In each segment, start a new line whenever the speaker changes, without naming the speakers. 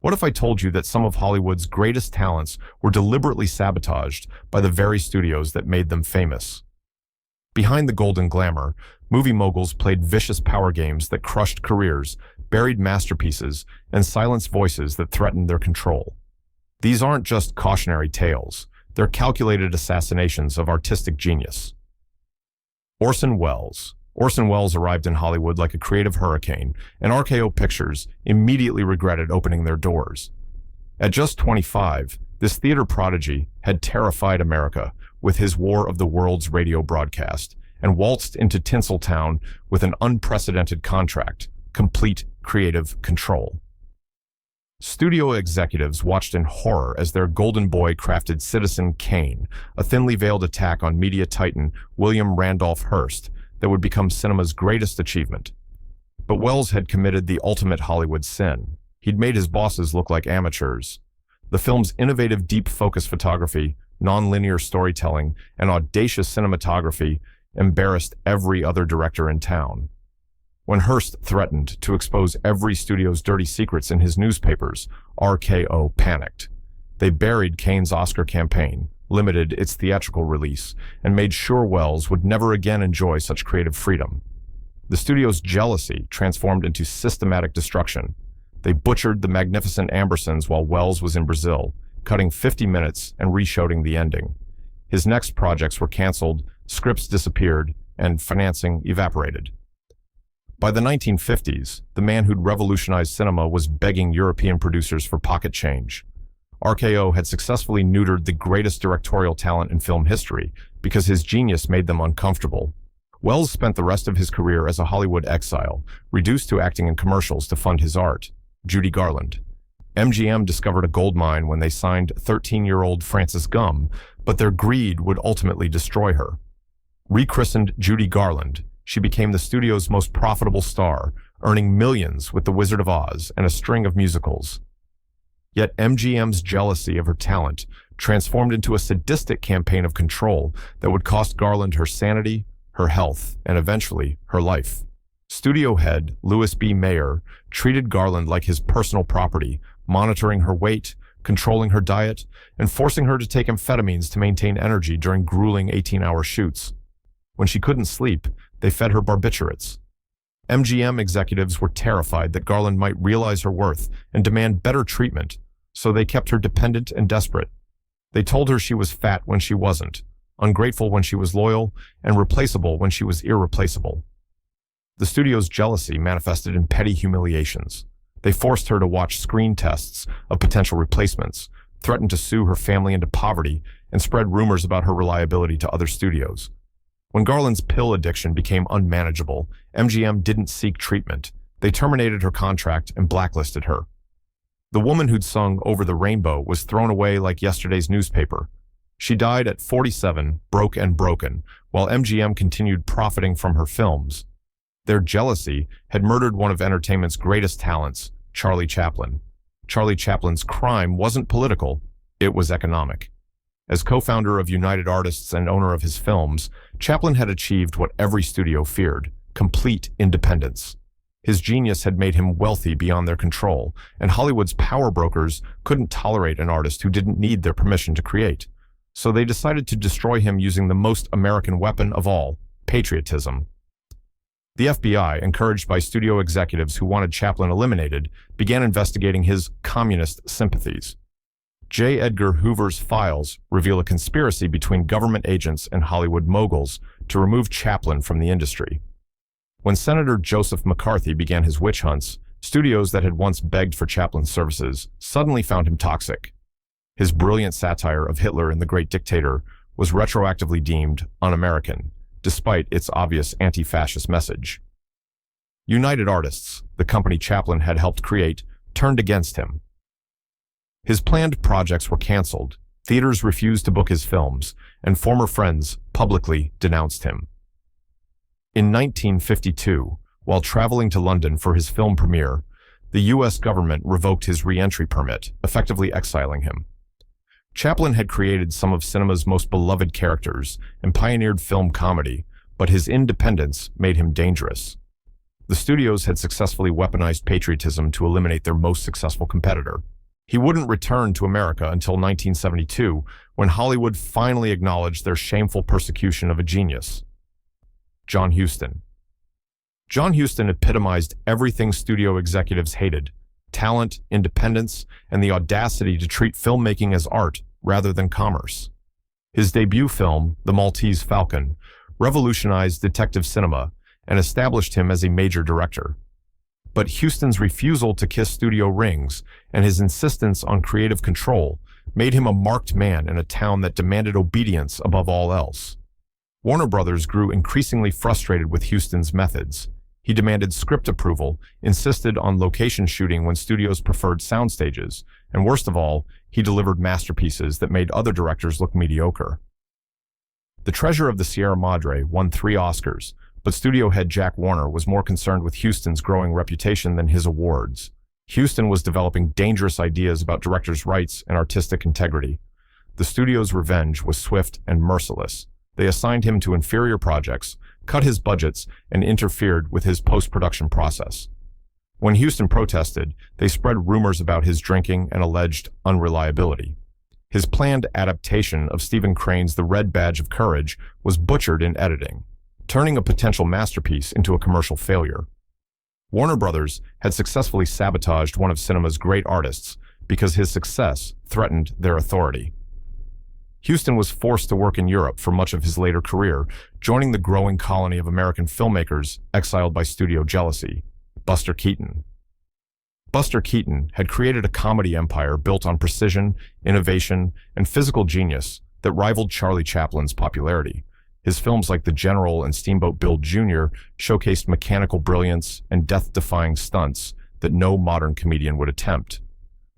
What if I told you that some of Hollywood's greatest talents were deliberately sabotaged by the very studios that made them famous? Behind the golden glamour, movie moguls played vicious power games that crushed careers, buried masterpieces, and silenced voices that threatened their control. These aren't just cautionary tales. They're calculated assassinations of artistic genius. Orson Welles. Orson Welles arrived in Hollywood like a creative hurricane, and RKO Pictures immediately regretted opening their doors. At just 25, this theater prodigy had terrified America with his War of the Worlds radio broadcast and waltzed into Tinseltown with an unprecedented contract, complete creative control. Studio executives watched in horror as their golden boy crafted Citizen Kane, a thinly veiled attack on media titan William Randolph Hearst that would become cinema's greatest achievement. But Welles had committed the ultimate Hollywood sin. He'd made his bosses look like amateurs. The film's innovative deep focus photography, non-linear storytelling, and audacious cinematography embarrassed every other director in town. When Hearst threatened to expose every studio's dirty secrets in his newspapers, RKO panicked. They buried Kane's Oscar campaign, limited its theatrical release, and made sure Welles would never again enjoy such creative freedom. The studio's jealousy transformed into systematic destruction. They butchered the magnificent Ambersons while Welles was in Brazil, cutting 50 minutes and reshooting the ending. His next projects were canceled, scripts disappeared, and financing evaporated. By the 1950s, the man who'd revolutionized cinema was begging European producers for pocket change. RKO had successfully neutered the greatest directorial talent in film history because his genius made them uncomfortable. Welles spent the rest of his career as a Hollywood exile, reduced to acting in commercials to fund his art. Judy Garland. MGM discovered a goldmine when they signed 13-year-old Frances Gumm, but their greed would ultimately destroy her. Rechristened Judy Garland, she became the studio's most profitable star, earning millions with The Wizard of Oz and a string of musicals. Yet MGM's jealousy of her talent transformed into a sadistic campaign of control that would cost Garland her sanity, her health, and eventually her life. Studio head Louis B. Mayer treated Garland like his personal property, monitoring her weight, controlling her diet, and forcing her to take amphetamines to maintain energy during grueling 18-hour shoots. When she couldn't sleep, they fed her barbiturates. MGM executives were terrified that Garland might realize her worth and demand better treatment, so they kept her dependent and desperate. They told her she was fat when she wasn't, ungrateful when she was loyal, and replaceable when she was irreplaceable. The studio's jealousy manifested in petty humiliations. They forced her to watch screen tests of potential replacements, threatened to sue her family into poverty, and spread rumors about her reliability to other studios. When Garland's pill addiction became unmanageable, MGM didn't seek treatment. They terminated her contract and blacklisted her. The woman who'd sung Over the Rainbow was thrown away like yesterday's newspaper. She died at 47, broke and broken, while MGM continued profiting from her films. Their jealousy had murdered one of entertainment's greatest talents, Charlie Chaplin. Charlie Chaplin's crime wasn't political, it was economic. As co-founder of United Artists and owner of his films, Chaplin had achieved what every studio feared: complete independence. His genius had made him wealthy beyond their control, and Hollywood's power brokers couldn't tolerate an artist who didn't need their permission to create. So they decided to destroy him using the most American weapon of all: patriotism. The FBI, encouraged by studio executives who wanted Chaplin eliminated, began investigating his communist sympathies. J. Edgar Hoover's files reveal a conspiracy between government agents and Hollywood moguls to remove Chaplin from the industry. When Senator Joseph McCarthy began his witch hunts, studios that had once begged for Chaplin's services suddenly found him toxic. His brilliant satire of Hitler and the Great Dictator was retroactively deemed un-American, despite its obvious anti-fascist message. United Artists, the company Chaplin had helped create, turned against him. His planned projects were canceled, theaters refused to book his films, and former friends publicly denounced him. In 1952, while traveling to London for his film premiere, the U.S. government revoked his re-entry permit, effectively exiling him. Chaplin had created some of cinema's most beloved characters and pioneered film comedy, but his independence made him dangerous. The studios had successfully weaponized patriotism to eliminate their most successful competitor. He wouldn't return to America until 1972, when Hollywood finally acknowledged their shameful persecution of a genius. John Huston. John Huston epitomized everything studio executives hated: talent, independence, and the audacity to treat filmmaking as art rather than commerce. His debut film, The Maltese Falcon, revolutionized detective cinema and established him as a major director. But Huston's refusal to kiss studio rings and his insistence on creative control made him a marked man in a town that demanded obedience above all else. Warner Brothers grew increasingly frustrated with Huston's methods. He demanded script approval, insisted on location shooting when studios preferred sound stages, and worst of all, he delivered masterpieces that made other directors look mediocre. The Treasure of the Sierra Madre won 3 Oscars, but studio head Jack Warner was more concerned with Huston's growing reputation than his awards. Huston was developing dangerous ideas about directors' rights and artistic integrity. The studio's revenge was swift and merciless. They assigned him to inferior projects, cut his budgets, and interfered with his post-production process. When Huston protested, they spread rumors about his drinking and alleged unreliability. His planned adaptation of Stephen Crane's The Red Badge of Courage was butchered in editing, turning a potential masterpiece into a commercial failure. Warner Brothers had successfully sabotaged one of cinema's great artists because his success threatened their authority. Huston was forced to work in Europe for much of his later career, joining the growing colony of American filmmakers exiled by studio jealousy: Buster Keaton. Buster Keaton had created a comedy empire built on precision, innovation, and physical genius that rivaled Charlie Chaplin's popularity. His films like The General and Steamboat Bill Jr. showcased mechanical brilliance and death-defying stunts that no modern comedian would attempt.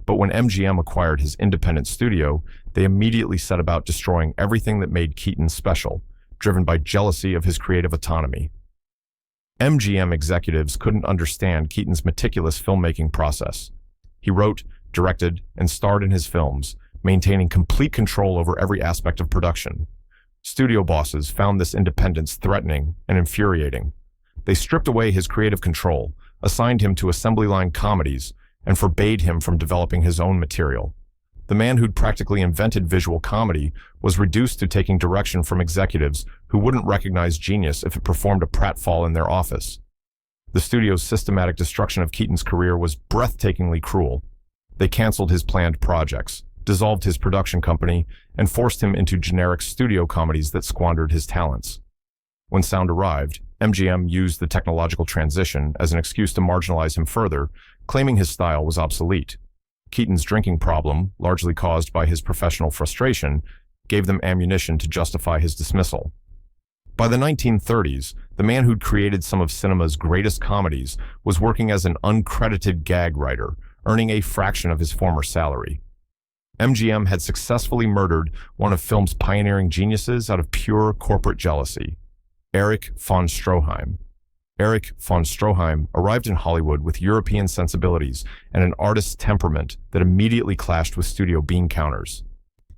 But when MGM acquired his independent studio, they immediately set about destroying everything that made Keaton special, driven by jealousy of his creative autonomy. MGM executives couldn't understand Keaton's meticulous filmmaking process. He wrote, directed, and starred in his films, maintaining complete control over every aspect of production. Studio bosses found this independence threatening and infuriating. They stripped away his creative control, assigned him to assembly line comedies, and forbade him from developing his own material. The man who'd practically invented visual comedy was reduced to taking direction from executives who wouldn't recognize genius if it performed a pratfall in their office. The studio's systematic destruction of Keaton's career was breathtakingly cruel. They canceled his planned projects, dissolved his production company, and forced him into generic studio comedies that squandered his talents. When sound arrived, MGM used the technological transition as an excuse to marginalize him further, claiming his style was obsolete. Keaton's drinking problem, largely caused by his professional frustration, gave them ammunition to justify his dismissal. By the 1930s, the man who'd created some of cinema's greatest comedies was working as an uncredited gag writer, earning a fraction of his former salary. MGM had successfully murdered one of film's pioneering geniuses out of pure corporate jealousy: Erich von Stroheim. Erich von Stroheim arrived in Hollywood with European sensibilities and an artist's temperament that immediately clashed with studio bean counters.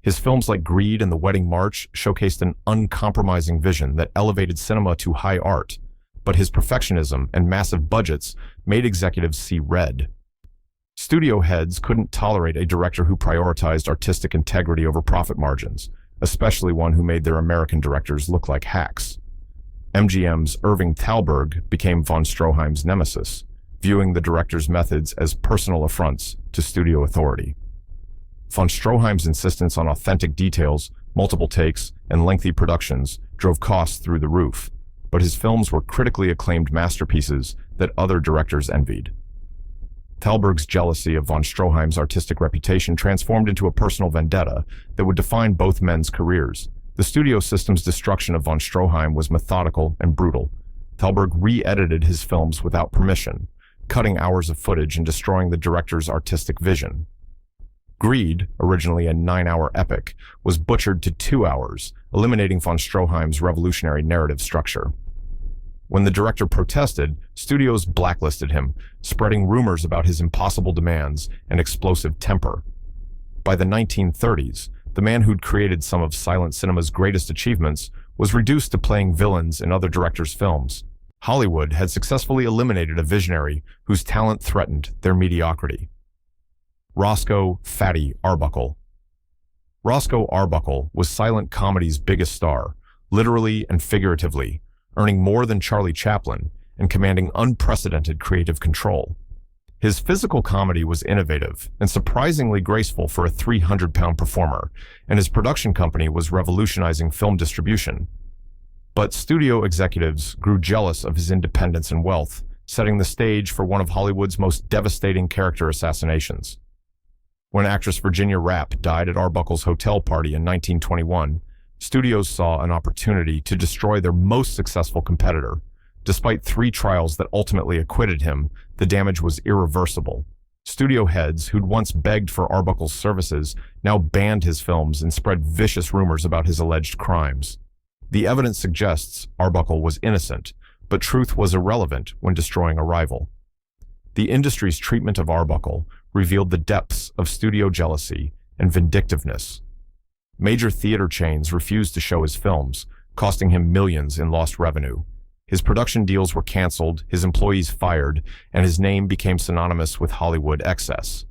His films like Greed and The Wedding March showcased an uncompromising vision that elevated cinema to high art, but his perfectionism and massive budgets made executives see red. Studio heads couldn't tolerate a director who prioritized artistic integrity over profit margins, especially one who made their American directors look like hacks. MGM's Irving Thalberg became von Stroheim's nemesis, viewing the director's methods as personal affronts to studio authority. Von Stroheim's insistence on authentic details, multiple takes, and lengthy productions drove costs through the roof, but his films were critically acclaimed masterpieces that other directors envied. Thalberg's jealousy of von Stroheim's artistic reputation transformed into a personal vendetta that would define both men's careers. The studio system's destruction of von Stroheim was methodical and brutal. Thalberg re-edited his films without permission, cutting hours of footage and destroying the director's artistic vision. Greed, originally a 9-hour epic, was butchered to 2 hours, eliminating von Stroheim's revolutionary narrative structure. When the director protested, studios blacklisted him, spreading rumors about his impossible demands and explosive temper. By the 1930s, the man who'd created some of silent cinema's greatest achievements was reduced to playing villains in other directors' films. Hollywood had successfully eliminated a visionary whose talent threatened their mediocrity. Roscoe "Fatty" Arbuckle. Roscoe Arbuckle was silent comedy's biggest star, literally and figuratively, earning more than Charlie Chaplin and commanding unprecedented creative control. His physical comedy was innovative and surprisingly graceful for a 300-pound performer, and his production company was revolutionizing film distribution. But studio executives grew jealous of his independence and wealth, setting the stage for one of Hollywood's most devastating character assassinations. When actress Virginia Rappe died at Arbuckle's hotel party in 1921, studios saw an opportunity to destroy their most successful competitor. Despite 3 trials that ultimately acquitted him, the damage was irreversible. Studio heads who'd once begged for Arbuckle's services now banned his films and spread vicious rumors about his alleged crimes. The evidence suggests Arbuckle was innocent, but truth was irrelevant when destroying a rival. The industry's treatment of Arbuckle revealed the depths of studio jealousy and vindictiveness. Major theater chains refused to show his films, costing him millions in lost revenue. His production deals were canceled, his employees fired, and his name became synonymous with Hollywood excess.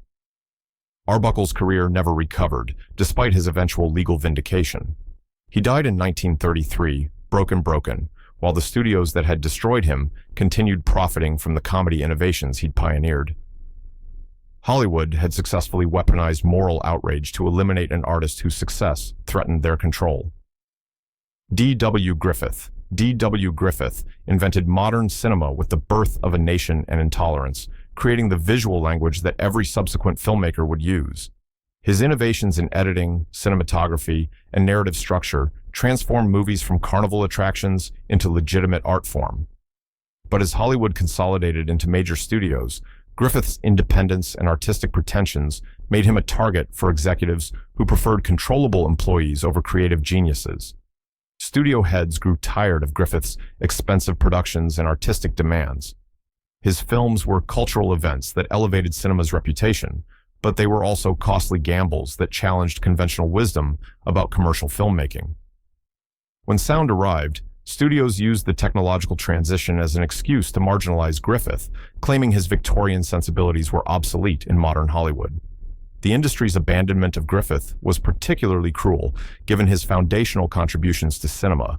Arbuckle's career never recovered, despite his eventual legal vindication. He died in 1933, broken, while the studios that had destroyed him continued profiting from the comedy innovations he'd pioneered. Hollywood had successfully weaponized moral outrage to eliminate an artist whose success threatened their control. D.W. Griffith. D.W. Griffith invented modern cinema with the birth of a nation and intolerance, creating the visual language that every subsequent filmmaker would use. His innovations in editing, cinematography, and narrative structure transformed movies from carnival attractions into legitimate art form. But as Hollywood consolidated into major studios, Griffith's independence and artistic pretensions made him a target for executives who preferred controllable employees over creative geniuses. Studio heads grew tired of Griffith's expensive productions and artistic demands. His films were cultural events that elevated cinema's reputation, but they were also costly gambles that challenged conventional wisdom about commercial filmmaking. When sound arrived, studios used the technological transition as an excuse to marginalize Griffith, claiming his Victorian sensibilities were obsolete in modern Hollywood. The industry's abandonment of Griffith was particularly cruel, given his foundational contributions to cinema.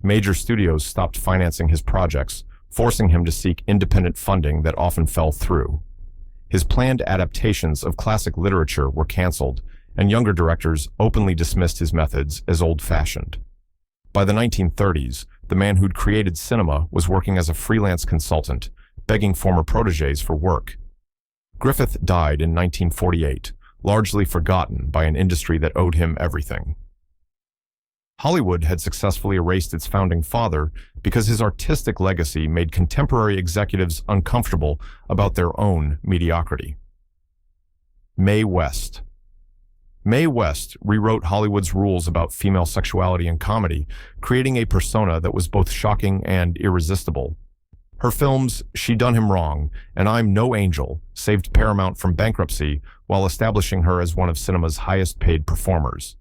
Major studios stopped financing his projects, forcing him to seek independent funding that often fell through. His planned adaptations of classic literature were canceled, and younger directors openly dismissed his methods as old-fashioned. By the 1930s, the man who'd created cinema was working as a freelance consultant, begging former protégés for work. Griffith died in 1948, largely forgotten by an industry that owed him everything. Hollywood had successfully erased its founding father because his artistic legacy made contemporary executives uncomfortable about their own mediocrity. Mae West. Mae West rewrote Hollywood's rules about female sexuality in comedy, creating a persona that was both shocking and irresistible. Her films, She Done Him Wrong and I'm No Angel, saved Paramount from bankruptcy while establishing her as one of cinema's highest-paid performers.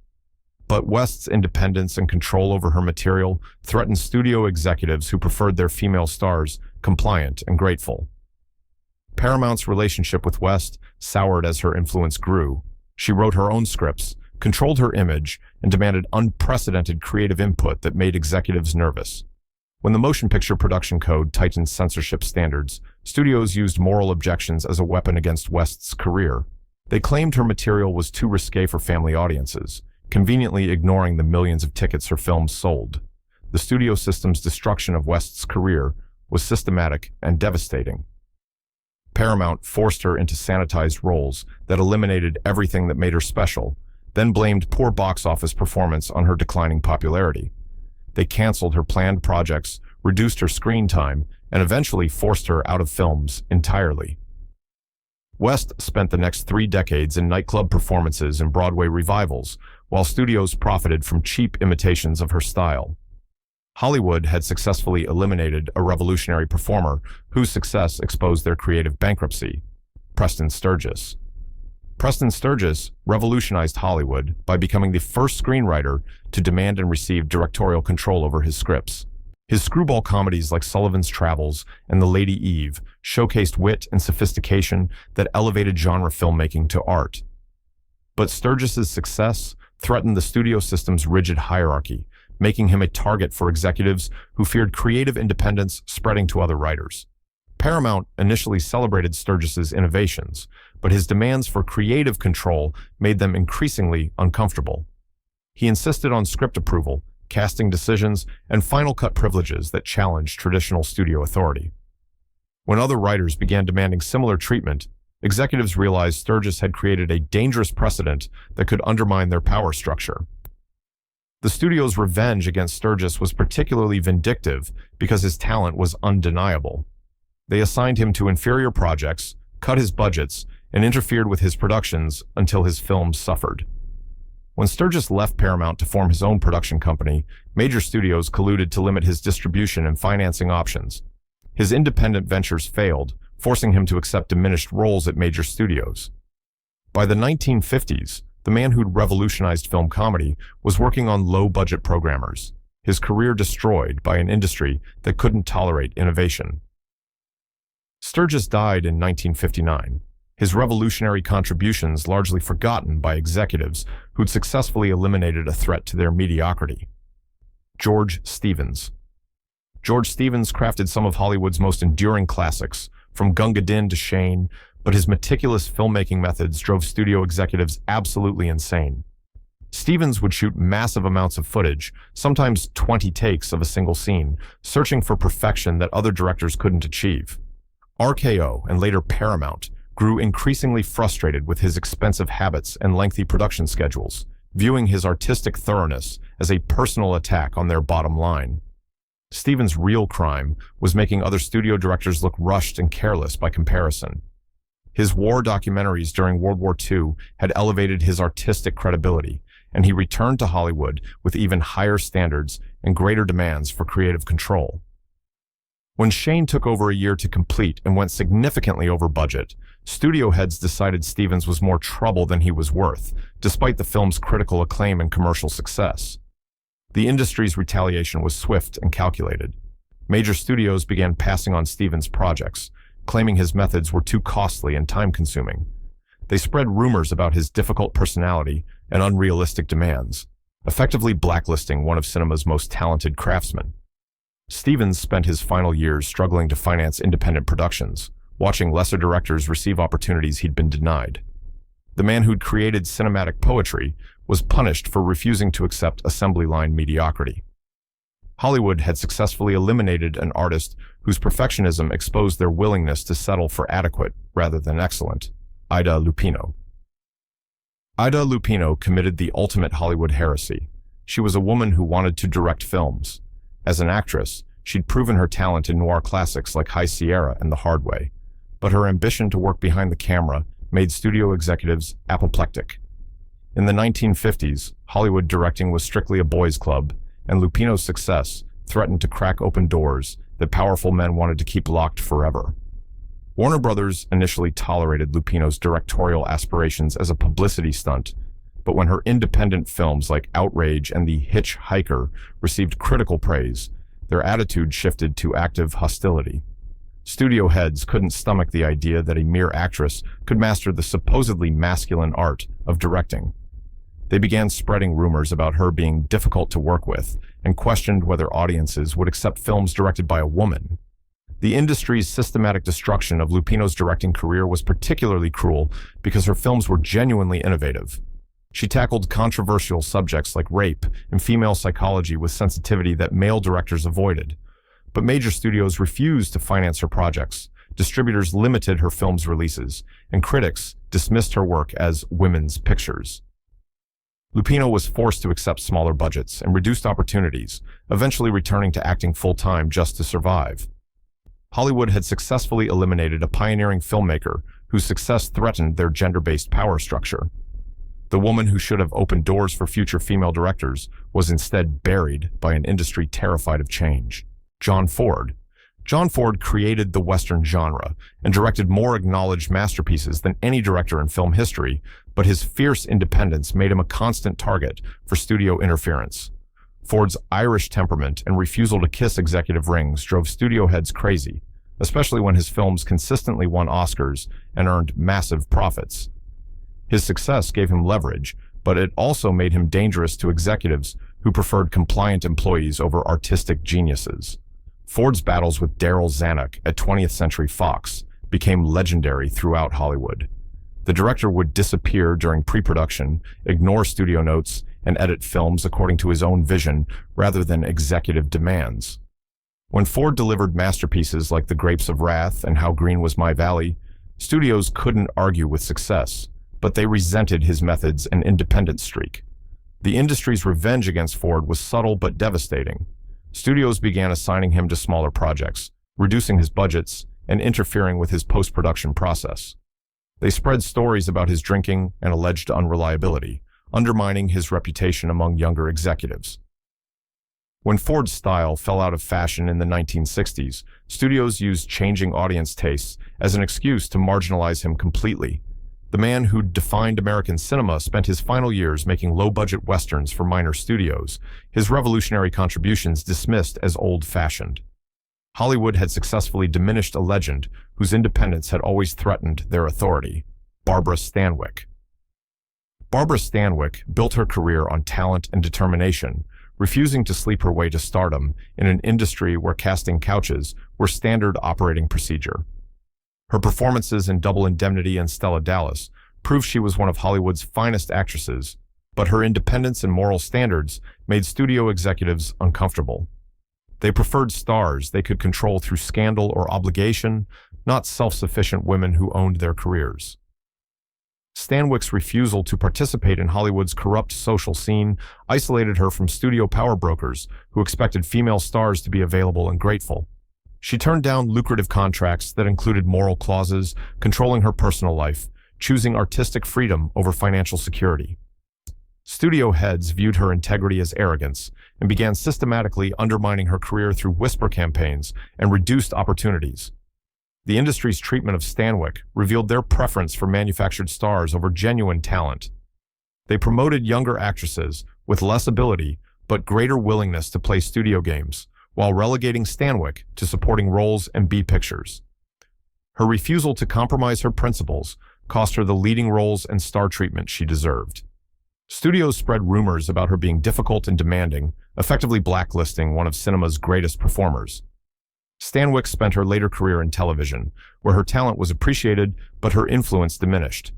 But West's independence and control over her material threatened studio executives who preferred their female stars compliant and grateful. Paramount's relationship with West soured as her influence grew. She wrote her own scripts, controlled her image, and demanded unprecedented creative input that made executives nervous. When the Motion Picture Production Code tightened censorship standards, studios used moral objections as a weapon against West's career. They claimed her material was too risque for family audiences, conveniently ignoring the millions of tickets her films sold. The studio system's destruction of West's career was systematic and devastating. Paramount forced her into sanitized roles that eliminated everything that made her special, then blamed poor box office performance on her declining popularity. They canceled her planned projects, reduced her screen time, and eventually forced her out of films entirely. West spent the next 3 decades in nightclub performances and Broadway revivals, while studios profited from cheap imitations of her style. Hollywood had successfully eliminated a revolutionary performer whose success exposed their creative bankruptcy, Preston Sturges. Preston Sturges revolutionized Hollywood by becoming the first screenwriter to demand and receive directorial control over his scripts. His screwball comedies like Sullivan's Travels and The Lady Eve showcased wit and sophistication that elevated genre filmmaking to art. But Sturgis's success threatened the studio system's rigid hierarchy, making him a target for executives who feared creative independence spreading to other writers. Paramount initially celebrated Sturgis's innovations, but his demands for creative control made them increasingly uncomfortable. He insisted on script approval, casting decisions, and final cut privileges that challenged traditional studio authority. When other writers began demanding similar treatment, executives realized Sturgis had created a dangerous precedent that could undermine their power structure. The studio's revenge against Sturgis was particularly vindictive because his talent was undeniable. They assigned him to inferior projects, cut his budgets, and interfered with his productions until his films suffered. When Sturgis left Paramount to form his own production company, major studios colluded to limit his distribution and financing options. His independent ventures failed, forcing him to accept diminished roles at major studios. By the 1950s, the man who'd revolutionized film comedy was working on low-budget programmers, his career destroyed by an industry that couldn't tolerate innovation. Sturgis died in 1959, his revolutionary contributions largely forgotten by executives who'd successfully eliminated a threat to their mediocrity. George Stevens. George Stevens crafted some of Hollywood's most enduring classics, from Gunga Din to Shane, but his meticulous filmmaking methods drove studio executives absolutely insane. Stevens would shoot massive amounts of footage, sometimes 20 takes of a single scene, searching for perfection that other directors couldn't achieve. RKO, and later Paramount, grew increasingly frustrated with his expensive habits and lengthy production schedules, viewing his artistic thoroughness as a personal attack on their bottom line. Stevens' real crime was making other studio directors look rushed and careless by comparison. His war documentaries during World War II had elevated his artistic credibility, and he returned to Hollywood with even higher standards and greater demands for creative control. When Shane took over a year to complete and went significantly over budget, studio heads decided Stevens was more trouble than he was worth, despite the film's critical acclaim and commercial success. The industry's retaliation was swift and calculated. Major studios began passing on Stevens' projects, claiming his methods were too costly and time-consuming. They spread rumors about his difficult personality and unrealistic demands, effectively blacklisting one of cinema's most talented craftsmen. Stevens spent his final years struggling to finance independent productions, watching lesser directors receive opportunities he'd been denied. The man who'd created cinematic poetry was punished for refusing to accept assembly line mediocrity. Hollywood had successfully eliminated an artist whose perfectionism exposed their willingness to settle for adequate rather than excellent, Ida Lupino. Ida Lupino committed the ultimate Hollywood heresy. She was a woman who wanted to direct films. As an actress, she'd proven her talent in noir classics like High Sierra and The Hard Way, but her ambition to work behind the camera made studio executives apoplectic. In the 1950s, Hollywood directing was strictly a boys' club, and Lupino's success threatened to crack open doors that powerful men wanted to keep locked forever. Warner Brothers initially tolerated Lupino's directorial aspirations as a publicity stunt, but when her independent films like Outrage and The Hitchhiker received critical praise, their attitude shifted to active hostility. Studio heads couldn't stomach the idea that a mere actress could master the supposedly masculine art of directing. They began spreading rumors about her being difficult to work with and questioned whether audiences would accept films directed by a woman. The industry's systematic destruction of Lupino's directing career was particularly cruel because her films were genuinely innovative. She tackled controversial subjects like rape and female psychology with sensitivity that male directors avoided. But major studios refused to finance her projects, distributors limited her film's releases, and critics dismissed her work as women's pictures. Lupino was forced to accept smaller budgets and reduced opportunities, eventually returning to acting full-time just to survive. Hollywood had successfully eliminated a pioneering filmmaker whose success threatened their gender-based power structure. The woman who should have opened doors for future female directors was instead buried by an industry terrified of change. John Ford. John Ford created the Western genre and directed more acknowledged masterpieces than any director in film history, but his fierce independence made him a constant target for studio interference. Ford's Irish temperament and refusal to kiss executive rings drove studio heads crazy, especially when his films consistently won Oscars and earned massive profits. His success gave him leverage, but it also made him dangerous to executives who preferred compliant employees over artistic geniuses. Ford's battles with Darryl Zanuck at 20th Century Fox became legendary throughout Hollywood. The director would disappear during pre-production, ignore studio notes, and edit films according to his own vision rather than executive demands. When Ford delivered masterpieces like The Grapes of Wrath and How Green Was My Valley, studios couldn't argue with success, but they resented his methods and independent streak. The industry's revenge against Ford was subtle but devastating. Studios began assigning him to smaller projects, reducing his budgets, and interfering with his post-production process. They spread stories about his drinking and alleged unreliability, undermining his reputation among younger executives. When Ford's style fell out of fashion in the 1960s, studios used changing audience tastes as an excuse to marginalize him completely. The man who'd defined American cinema spent his final years making low-budget westerns for minor studios, his revolutionary contributions dismissed as old-fashioned. Hollywood had successfully diminished a legend whose independence had always threatened their authority, Barbara Stanwyck. Barbara Stanwyck built her career on talent and determination, refusing to sleep her way to stardom in an industry where casting couches were standard operating procedure. Her performances in Double Indemnity and Stella Dallas proved she was one of Hollywood's finest actresses, but her independence and moral standards made studio executives uncomfortable. They preferred stars they could control through scandal or obligation, not self-sufficient women who owned their careers. Stanwyck's refusal to participate in Hollywood's corrupt social scene isolated her from studio power brokers who expected female stars to be available and grateful. She turned down lucrative contracts that included moral clauses, controlling her personal life, choosing artistic freedom over financial security. Studio heads viewed her integrity as arrogance and began systematically undermining her career through whisper campaigns and reduced opportunities. The industry's treatment of Stanwyck revealed their preference for manufactured stars over genuine talent. They promoted younger actresses with less ability but greater willingness to play studio games, while relegating Stanwyck to supporting roles and B pictures. Her refusal to compromise her principles cost her the leading roles and star treatment she deserved. Studios spread rumors about her being difficult and demanding, effectively blacklisting one of cinema's greatest performers. Stanwyck spent her later career in television, where her talent was appreciated but her influence diminished.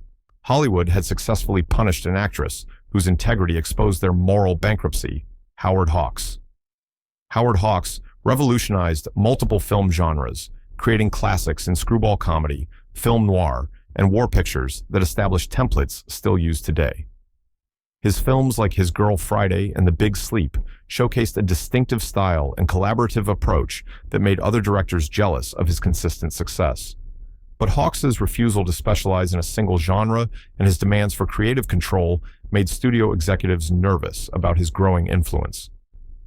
Hollywood had successfully punished an actress whose integrity exposed their moral bankruptcy, Howard Hawks. Howard Hawks revolutionized multiple film genres, creating classics in screwball comedy, film noir, and war pictures that established templates still used today. His films like His Girl Friday and The Big Sleep showcased a distinctive style and collaborative approach that made other directors jealous of his consistent success. But Hawks's refusal to specialize in a single genre and his demands for creative control made studio executives nervous about his growing influence.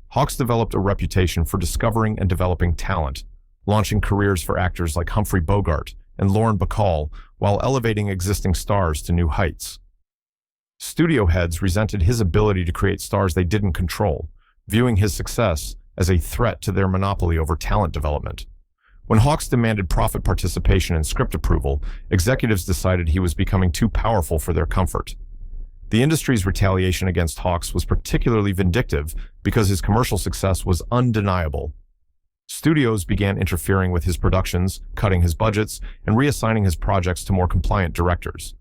Hawks developed a reputation for discovering and developing talent, launching careers for actors like Humphrey Bogart and Lauren Bacall while elevating existing stars to new heights. Studio heads resented his ability to create stars they didn't control, viewing his success as a threat to their monopoly over talent development. When Hawks demanded profit participation and script approval, executives decided he was becoming too powerful for their comfort. The industry's retaliation against Hawks was particularly vindictive because his commercial success was undeniable. Studios began interfering with his productions, cutting his budgets, and reassigning his projects to more compliant directors.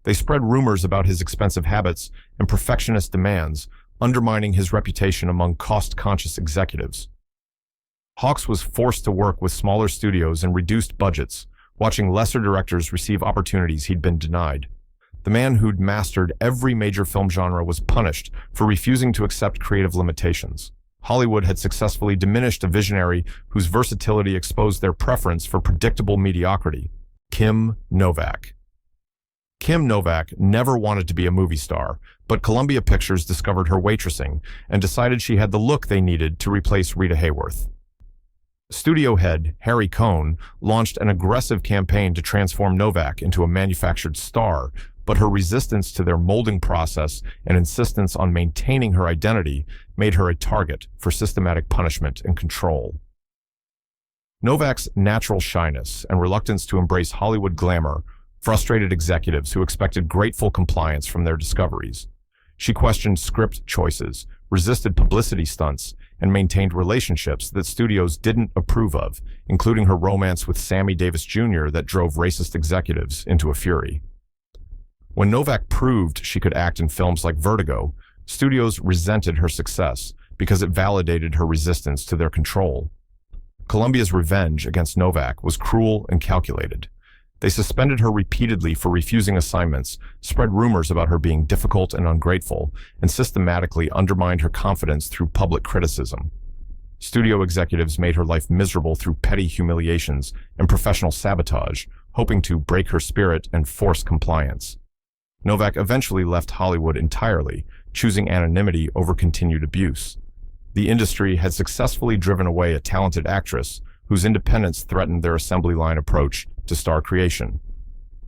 They spread rumors about his expensive habits and perfectionist demands, undermining his reputation among cost-conscious executives. Hawks was forced to work with smaller studios and reduced budgets, watching lesser directors receive opportunities he'd been denied. The man who'd mastered every major film genre was punished for refusing to accept creative limitations. Hollywood had successfully diminished a visionary whose versatility exposed their preference for predictable mediocrity, Kim Novak. Kim Novak never wanted to be a movie star, but Columbia Pictures discovered her waitressing and decided she had the look they needed to replace Rita Hayworth. Studio head Harry Cohn launched an aggressive campaign to transform Novak into a manufactured star, but her resistance to their molding process and insistence on maintaining her identity made her a target for systematic punishment and control. Novak's natural shyness and reluctance to embrace Hollywood glamour frustrated executives who expected grateful compliance from their discoveries. She questioned script choices, resisted publicity stunts, and maintained relationships that studios didn't approve of, including her romance with Sammy Davis Jr. that drove racist executives into a fury. When Novak proved she could act in films like Vertigo, studios resented her success because it validated her resistance to their control. Columbia's revenge against Novak was cruel and calculated. They suspended her repeatedly for refusing assignments, spread rumors about her being difficult and ungrateful, and systematically undermined her confidence through public criticism. Studio executives made her life miserable through petty humiliations and professional sabotage, hoping to break her spirit and force compliance. Novak eventually left Hollywood entirely, choosing anonymity over continued abuse. The industry had successfully driven away a talented actress whose independence threatened their assembly line approach to star creation.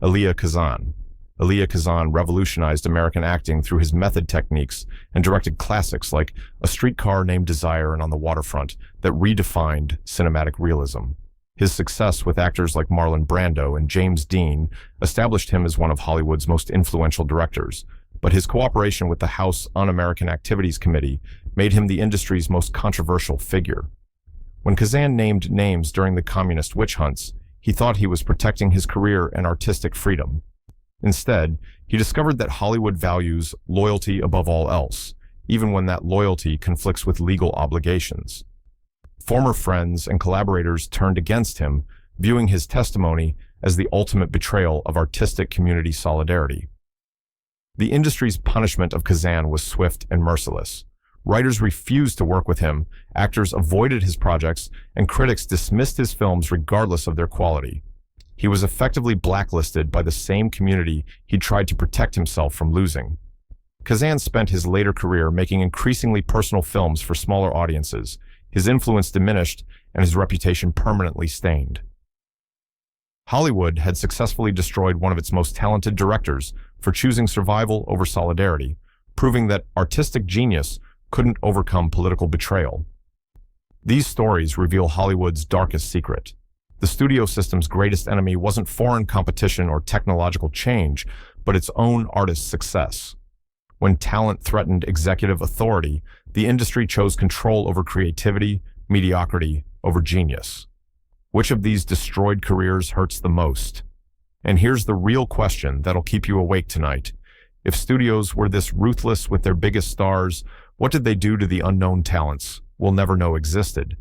Elia Kazan. Elia Kazan revolutionized American acting through his method techniques and directed classics like A Streetcar Named Desire and On the Waterfront that redefined cinematic realism. His success with actors like Marlon Brando and James Dean established him as one of Hollywood's most influential directors, but his cooperation with the House Un-American Activities Committee made him the industry's most controversial figure. When Kazan named names during the communist witch hunts, he thought he was protecting his career and artistic freedom. Instead, he discovered that Hollywood values loyalty above all else, even when that loyalty conflicts with legal obligations. Former friends and collaborators turned against him, viewing his testimony as the ultimate betrayal of artistic community solidarity. The industry's punishment of Kazan was swift and merciless. Writers refused to work with him, actors avoided his projects, and critics dismissed his films regardless of their quality. He was effectively blacklisted by the same community he tried to protect himself from losing. Kazan spent his later career making increasingly personal films for smaller audiences. His influence diminished and his reputation permanently stained. Hollywood had successfully destroyed one of its most talented directors for choosing survival over solidarity, proving that artistic genius couldn't overcome political betrayal. These stories reveal Hollywood's darkest secret. The studio system's greatest enemy wasn't foreign competition or technological change, but its own artist's success. When talent threatened executive authority, the industry chose control over creativity, mediocrity over genius. Which of these destroyed careers hurts the most? And here's the real question that'll keep you awake tonight. If studios were this ruthless with their biggest stars, what did they do to the unknown talents we'll never know existed?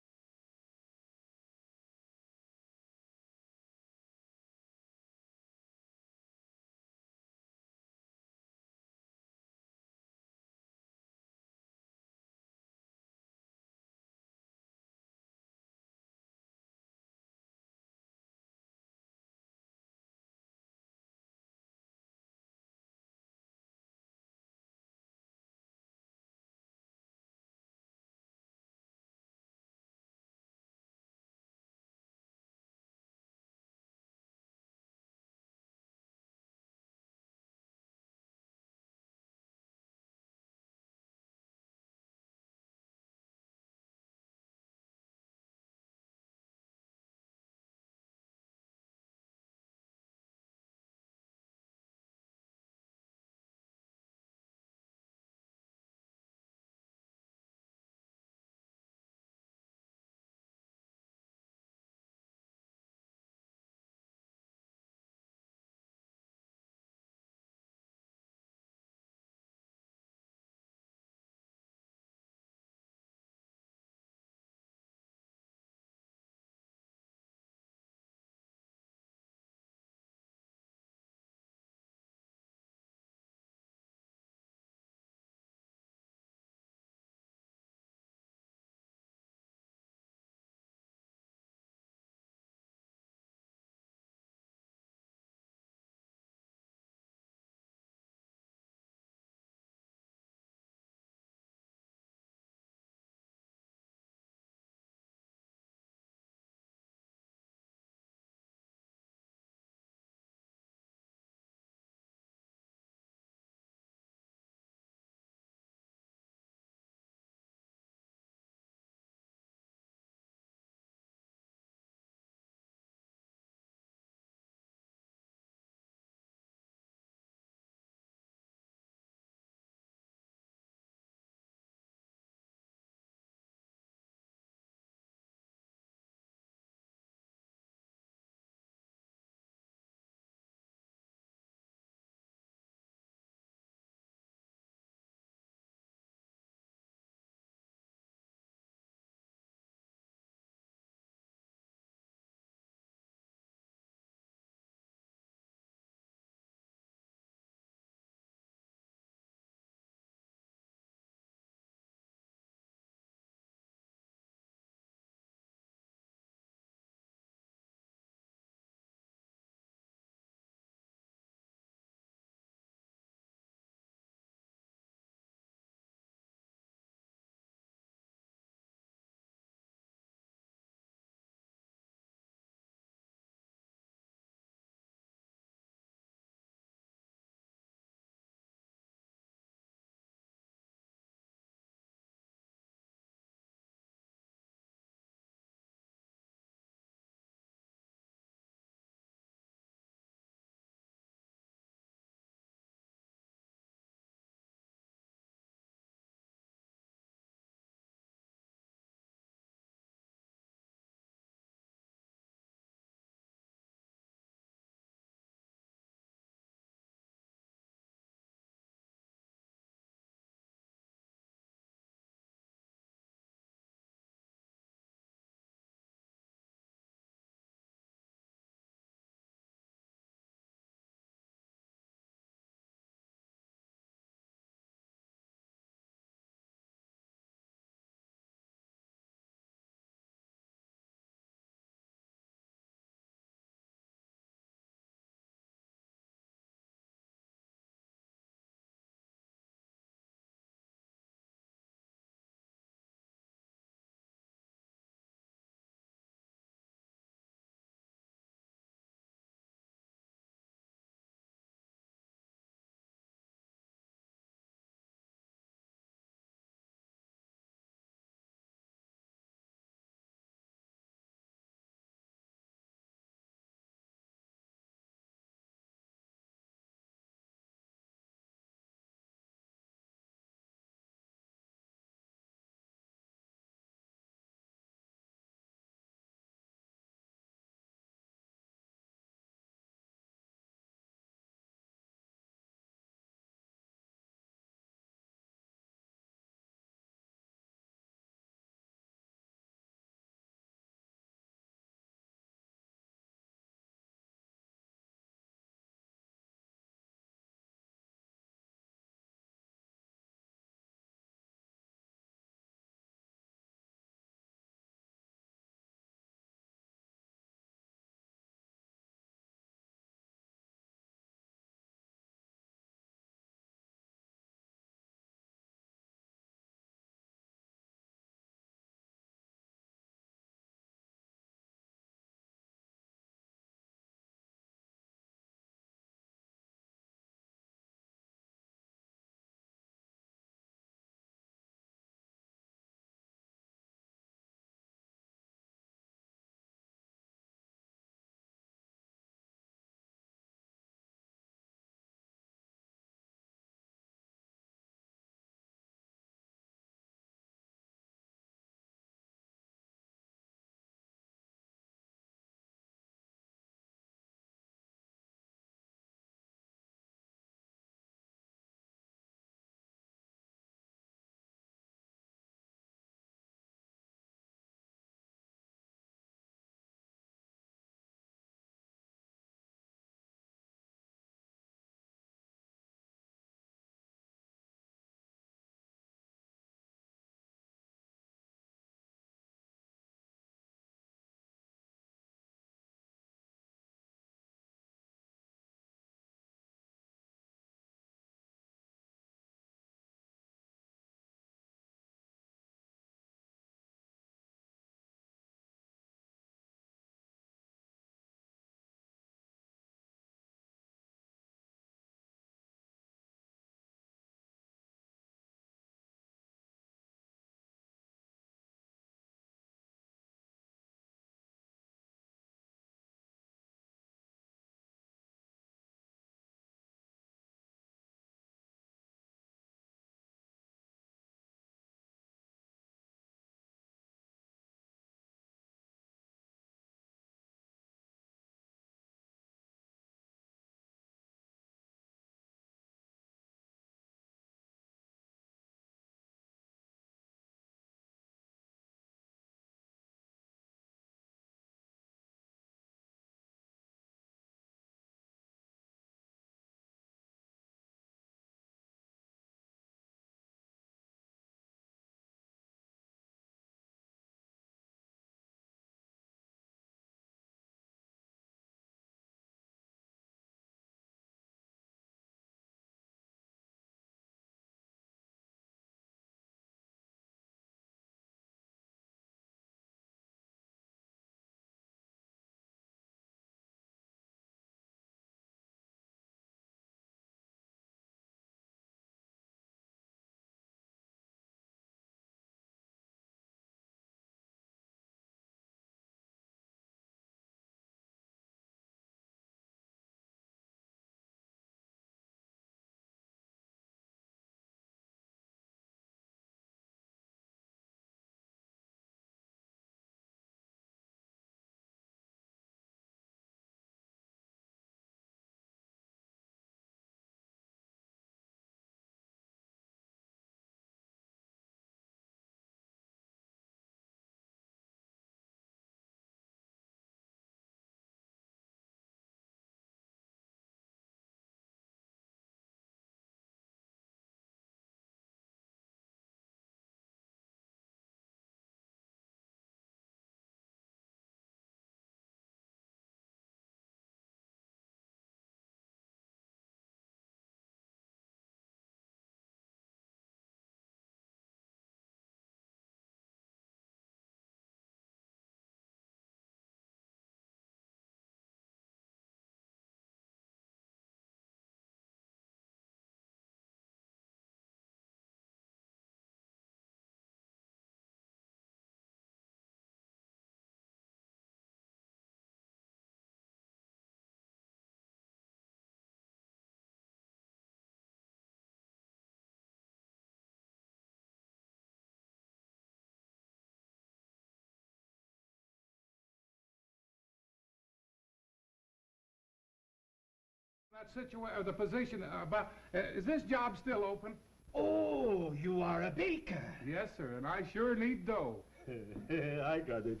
that situation, or the position about, is this job still open?
Oh, you are a baker.
Yes, sir, and I sure need dough.
I got it.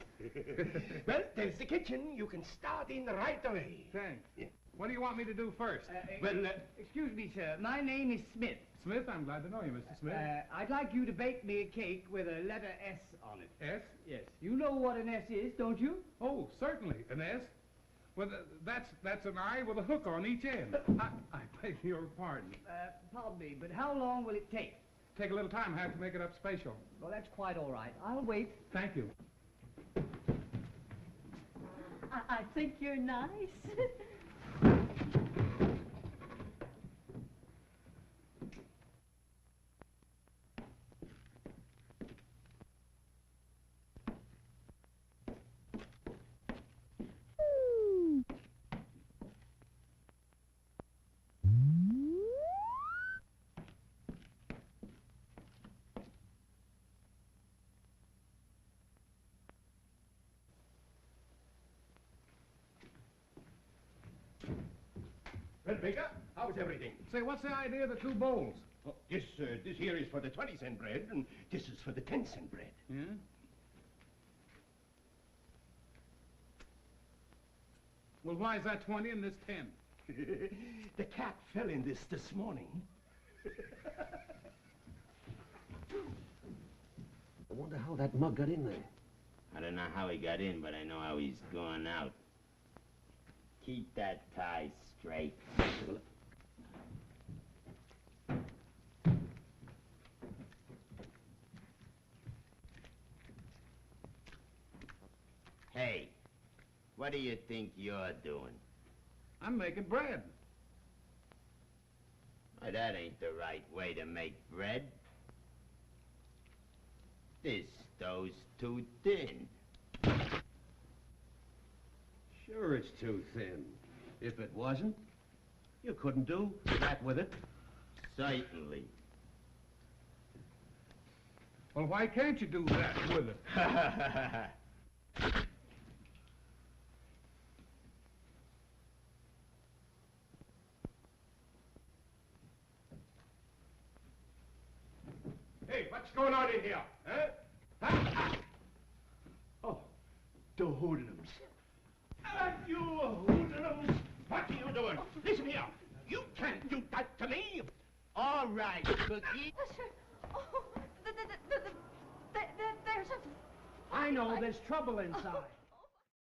Well, there's the kitchen. You can start in right away.
Thanks.
Yeah.
What do you want me to do first?
Excuse me, sir. My name is Smith.
Smith, I'm glad to know you, Mr. Smith.
I'd like you to bake me a cake with a letter S on it.
S?
Yes. You know what an S is, don't you?
Oh, certainly, an S. Well, that's an I with a hook on each end. I beg your pardon.
Pardon me, but how long will it take?
Take a little time. I have to make it up spatial.
Well, that's quite all right. I'll wait.
Thank you.
I think you're nice.
Well, Baker, how's everything?
Say, what's the idea of the two bowls?
Oh, this here is for the 20-cent bread, and this is for the 10-cent bread.
Yeah? Well, why is that 20 and this 10?
The cat fell in this morning. I wonder how that mug got in there.
I don't know how he got in, but I know how he's going out. Keep that tie straight. Hey, what do you think you're doing?
I'm making bread.
Well, that ain't the right way to make bread. This dough's too thin.
Sure it's too thin. If it wasn't, you couldn't do that with it.
Certainly.
Well, why can't you do that with it?
Hey, what's going on in here? Huh? Huh? Oh, the hoodlums. You hoodlums! What are you doing? Listen here. You can't do that to me.
All right, Cookie.
Sir, oh, there's a...
I know there's trouble inside.